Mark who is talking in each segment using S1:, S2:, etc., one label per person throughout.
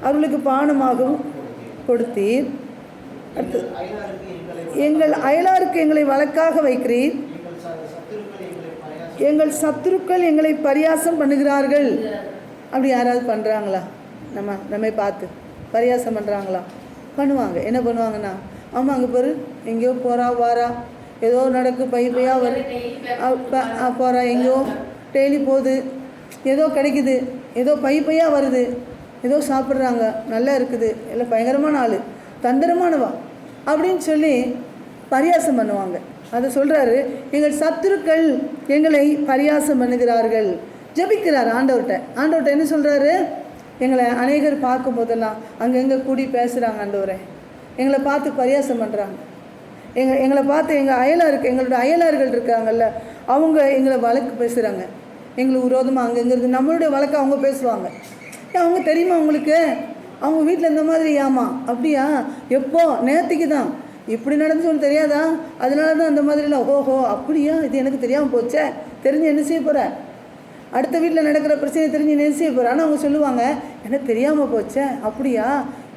S1: அவர்களுக்கு பானமாகவும் கொடுத்தீர். அடுத்து, எங்கள் அயலாருக்கு எங்களை வழக்காக வைக்கிறீர். எங்கள் சத்துருக்கள் எங்களை பரியாசம் பண்ணுகிறார்கள். அப்படி யாராவது பண்ணுறாங்களா? நம்மை பார்த்து பரியாசம் பண்ணுறாங்களா? பண்ணுவாங்க. என்ன பண்ணுவாங்கன்னா, ஆமாம் அங்கே பாரு எங்கேயோ போகிறா வாரா, ஏதோ நடக்கு பையாக வரு போகிறா, எங்கேயோ டெய்லி போகுது, ஏதோ கிடைக்குது, ஏதோ பையாக வருது, ஏதோ சாப்பிட்றாங்க, நல்லா இருக்குது, எல்லாம் பயங்கரமான ஆள், தந்திரமானவா அப்படின்னு சொல்லி பரியாசம் பண்ணுவாங்க. அதை சொல்கிறாரு, எங்கள் சத்துருக்கள் எங்களை பரியாசம் பண்ணுகிறார்கள். ஜபிக்கிறார் ஆண்டவர்கிட்ட என்ன சொல்கிறாரு? எங்களை அநேகர் பார்க்கும் போதெல்லாம் அங்கங்கே கூடி பேசுகிறாங்க, ஆண்டவரே எங்களை பார்த்து பரியாசம் பண்ணுறாங்க. எங்களை பார்த்து எங்களோட அயலார்கள் இருக்காங்கல்ல, அவங்க எங்களை வழக்கு பேசுகிறாங்க, எங்களுக்கு விரோதமாக அங்கங்கிறது நம்மளுடைய வழக்கு அவங்க பேசுவாங்க. அவங்க தெரியுமா உங்களுக்கு? அவங்க வீட்டில் இந்த மாதிரி ஆமா அப்படியா, எப்போ நேற்றுக்கு தான் இப்படி நடந்துச்சு ஒன்று தெரியாதா, அதனால தான் அந்த மாதிரிலாம். ஓஹோ அப்படியா, இது எனக்கு தெரியாமல் போச்சே, தெரிஞ்சு என்ன செய்ய போகிற? அடுத்த வீட்டில் நடக்கிற பிரச்சனை தெரிஞ்சு என்ன செய்ய போகிற? ஆனால் அவங்க சொல்லுவாங்க, எனக்கு தெரியாமல் போச்சே, அப்படியா,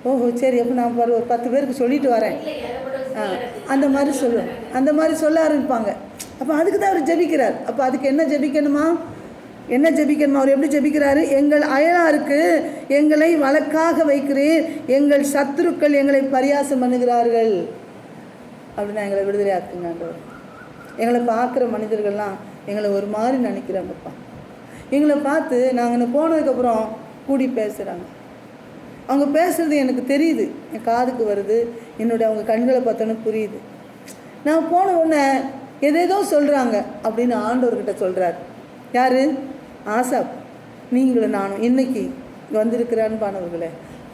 S1: ஓஹோ சரி, அப்போ நான் ஒரு 10 பேருக்கு சொல்லிட்டு வரேன், அந்த மாதிரி சொல்ல ஆரம்பிப்பாங்க. அப்போ அதுக்கு தான் அவர் ஜெபிக்கிறார். அப்போ அதுக்கு என்ன ஜெபிக்கணுமா? அவர் எப்படி ஜெபிக்கிறாரு? எங்கள் அயலாருக்கு எங்களை வழக்காக வைக்கிறீர், எங்கள் சத்துருக்கள் எங்களை பரியாசம் பண்ணுகிறார்கள். அப்படின்னா எங்களை விடுதலை ஆக்குங்க ஆண்டவர். எங்களை பார்க்குற மனிதர்கள்லாம் எங்களை ஒரு மாதிரி நினைக்கிறாங்கப்பா. எங்களை பார்த்து நாங்கள் போனதுக்கப்புறம் கூடி பேசுகிறாங்க. அவங்க பேசுகிறது எனக்கு தெரியுது, என் காதுக்கு வருது, அவங்க கண்களை பார்த்தோன்னு புரியுது. நான் போன உடனே எதேதோ சொல்கிறாங்க அப்படின்னு ஆண்டவர்கிட்ட சொல்கிறார். யார்? ஆசாப். நீங்களும் நானும் இன்னைக்கு வந்திருக்கிறான்பானவர்களே,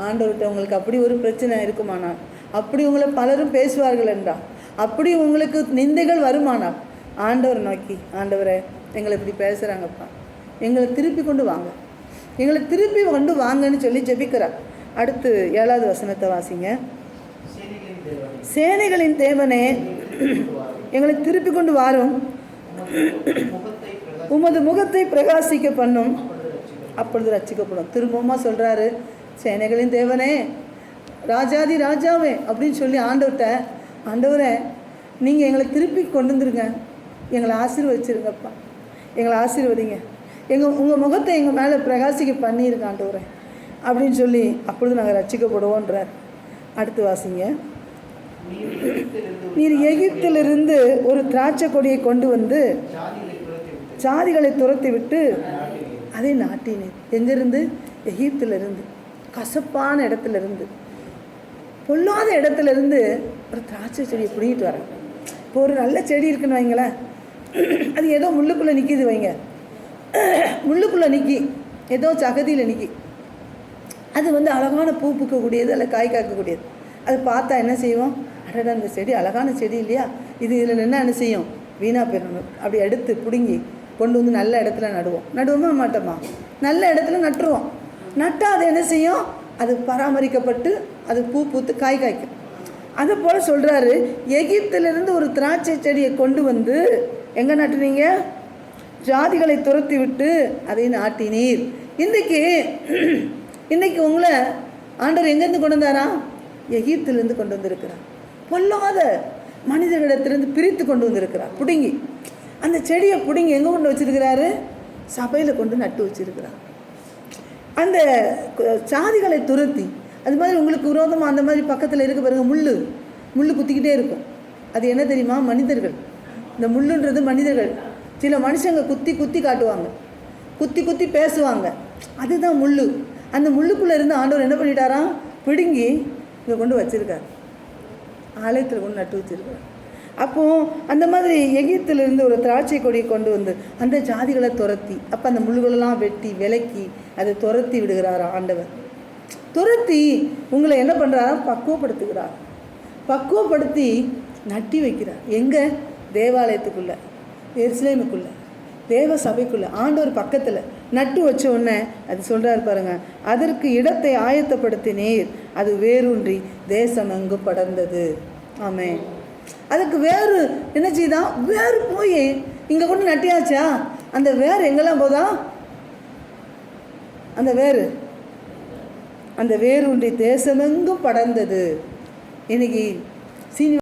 S1: ஆண்டவர்கிட்ட உங்களுக்கு அப்படி ஒரு பிரச்சனை இருக்குமானால், அப்படி உங்களை பலரும் பேசுவார்கள் என்றால், அப்படி உங்களுக்கு நிந்தைகள் வருமானால், ஆண்டவர் நோக்கி, ஆண்டவரே எங்களை இப்படி பேசுகிறாங்கப்பா, எங்களை திருப்பி கொண்டு வாங்கன்னு சொல்லி ஜெபிக்கிறார். அடுத்து 7வது வசனத்தை வாசிங்க. சேனைகளின் தேவனே எங்களை திருப்பி கொண்டு வாரும், உமது முகத்தை பிரகாசிக்க பண்ணும், அப்பொழுது ரட்சிக்கப்படும். திரும்பவுமா சொல்கிறாரு, சேனைகளின் தேவனே, ராஜாதி ராஜாவே அப்படின்னு சொல்லி ஆண்டவரே நீங்கள் எங்களை திருப்பி கொண்டு வந்துருங்க, எங்களை ஆசீர்வதிச்சிருங்கப்பா, எங்களை ஆசீர்வதிங்க, உங்கள் முகத்தை எங்கள் மேலே பிரகாசிக்க பண்ணியிருங்க ஆண்டவரே அப்படின்னு சொல்லி, அப்பொழுது நாங்கள் ரட்சிக்கப்படுவோன்றார். அடுத்து வாசிங்க. நீர் எகிப்திலிருந்து ஒரு திராட்சை கொடியை கொண்டு வந்து ஜாதிகளை துரத்தி விட்டு அதை நாட்டினேன். எங்கிருந்து? எகிப்திலிருந்து, கசப்பான இடத்துலேருந்து, பொல்லாத இடத்துலேருந்து ஒரு திராட்சை செடியை பிடிங்கிட்டு வரேன். இப்போ ஒரு நல்ல செடி இருக்குன்னு வைங்களேன், அது ஏதோ முள்ளுக்குள்ளே நிற்கிது வைங்க, முள்ளுக்குள்ளே நிற்கி ஏதோ சகதியில் நிற்கி, அது அழகான பூ பூக்கக்கூடியது, அல்ல காய் காக்கக்கூடியது. அது பார்த்தா என்ன செய்வோம்? அடடா அந்த செடி அழகான செடி இல்லையா, இதில் என்ன செய்யும்? வீணாக போயிடணும். அப்படி எடுத்து பிடுங்கி கொண்டு வந்து நல்ல இடத்துல நடுவோமா மாட்டோமா? நல்ல இடத்துல நட்டுருவோம். நட்டால் அது என்ன செய்யும்? அது பராமரிக்கப்பட்டு அது பூ பூத்து காய் காய்க்கும். அதை போல் சொல்கிறாரு, எகிப்திலிருந்து ஒரு திராட்சை செடியை கொண்டு வந்து எங்கே நட்டுனீங்க? ஜாதிகளை துரத்தி விட்டு அதை நாட்டினீர். இன்றைக்கி உங்களை ஆண்டவர் எங்கேருந்து கொண்டு வந்தாரா? எகிப்திலிருந்து கொண்டு வந்திருக்கிறார். பொல்லாத மனிதர்களிடத்திலிருந்து பிரித்து கொண்டு வந்திருக்கிறார். பிடுங்கி அந்த செடியை பிடுங்கி எங்கே கொண்டு வச்சிருக்கிறாரு? சபையில் கொண்டு நட்டு வச்சிருக்கிறார். அந்த ஜாதிகளை துரத்தி, அது மாதிரி உங்களுக்கு விரோதமாக அந்த மாதிரி பக்கத்தில் இருக்க பாருங்க, முள் குத்திக்கிட்டே இருக்கும். அது என்ன தெரியுமா? மனிதர்கள். இந்த முள்ளுன்றது மனிதர்கள். சில மனுஷங்க குத்தி காட்டுவாங்க, குத்தி பேசுவாங்க, அதுதான் முள். அந்த முள்ளுக்குள்ளே இருந்து ஆண்டவர் என்ன பண்ணிட்டாராம்? பிடுங்கி இங்கே கொண்டு வச்சிருக்கார், ஆலயத்தில் கொண்டு நட்டு வச்சிருக்கார். அப்போது அந்த மாதிரி எகிப்திலிருந்து ஒரு திராட்சை கொடியை கொண்டு வந்து அந்த ஜாதிகளை துரத்தி, அப்போ அந்த முள்ளுகளெல்லாம் வெட்டி விலக்கி அதை துரத்தி விடுகிறார் ஆண்டவர். துரத்தி உங்களை என்ன பண்ணுறாரா? பக்குவப்படுத்தி நட்டி வைக்கிறார். எங்கே? தேவாலயத்துக்குள்ளே, எருசலேமுக்குள்ளே, தேவ சபைக்குள்ளே, ஆண்டவர் பக்கத்தில் நட்டு வச்ச உடனே அது சொல்கிறார் பாருங்க, அதற்கு இடத்தை ஆயத்தப்படுத்தினீர், அது வேரூன்றி தேசம் எங்கு படர்ந்தது. ஆமென். அதுக்கு வேறு என்ன செய்தான்? வேறு போய் இங்கே கொண்டு நட்டியாச்சா? அந்த வேறு எங்கெல்லாம் போதா? அந்த வேறு அந்த வேரூன்றி தேசமெங்கும் படர்ந்தது. இன்னைக்கு சீனி